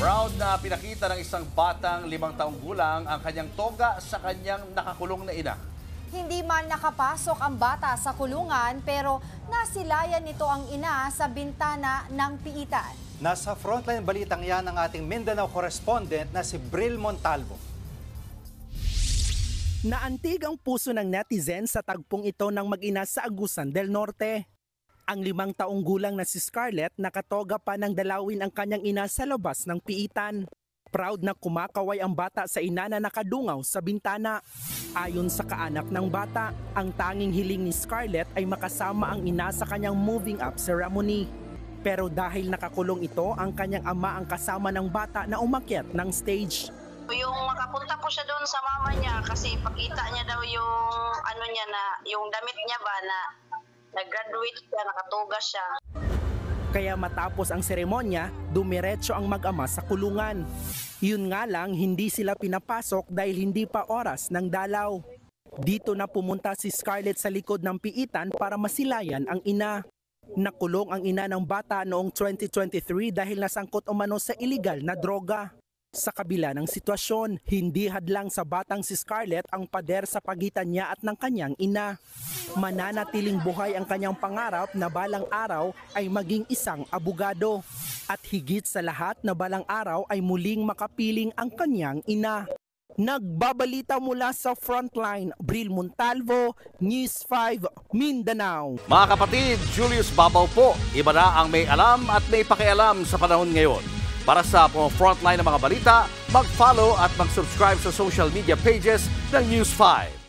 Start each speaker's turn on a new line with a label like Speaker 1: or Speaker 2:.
Speaker 1: Proud na pinakita ng isang batang 5 taong gulang ang kanyang toga sa kanyang nakakulong na ina.
Speaker 2: Hindi man nakapasok ang bata sa kulungan pero nasilayan nito ang ina sa bintana ng piitan.
Speaker 3: Nasa frontline balitang yan ang ating Mindanao correspondent na si Bril Montalvo.
Speaker 4: Naantig ang puso ng netizen sa tagpong ito ng mag-ina sa Agusan del Norte. Ang 5 taong gulang na si Scarlett nakatoga pa ng dalawin ang kanyang ina sa labas ng piitan. Proud na kumakaway ang bata sa ina na nakadungaw sa bintana. Ayon sa kaanak ng bata, ang tanging hiling ni Scarlett ay makasama ang ina sa kanyang moving up ceremony. Pero dahil nakakulong ito, ang kanyang ama ang kasama ng bata na umakyat ng stage.
Speaker 5: Yung makapunta ko siya doon sa mama niya kasi pakita niya daw yung ano niya na yung damit niya ba na nag-graduate siya, nakatuga siya.
Speaker 4: Kaya matapos ang seremonya, dumiretso ang mag-ama sa kulungan. Yun nga lang, hindi sila pinapasok dahil hindi pa oras ng dalaw. Dito na pumunta si Scarlett sa likod ng piitan para masilayan ang ina. Nakulong ang ina ng bata noong 2023 dahil nasangkot umano sa iligal na droga. Sa kabila ng sitwasyon, hindi hadlang sa batang si Scarlett ang pader sa pagitan niya at ng kanyang ina. Mananatiling buhay ang kanyang pangarap na balang araw ay maging isang abogado. At higit sa lahat na balang araw ay muling makapiling ang kanyang ina. Nagbabalita mula sa Frontline, Bril Montalvo, News 5, Mindanao.
Speaker 1: Mga kapatid, Julius Babaw po. Iba na ang may alam at may pakialam sa panahon ngayon. Para sa Frontline ng mga balita, mag-follow at mag-subscribe sa social media pages ng News 5.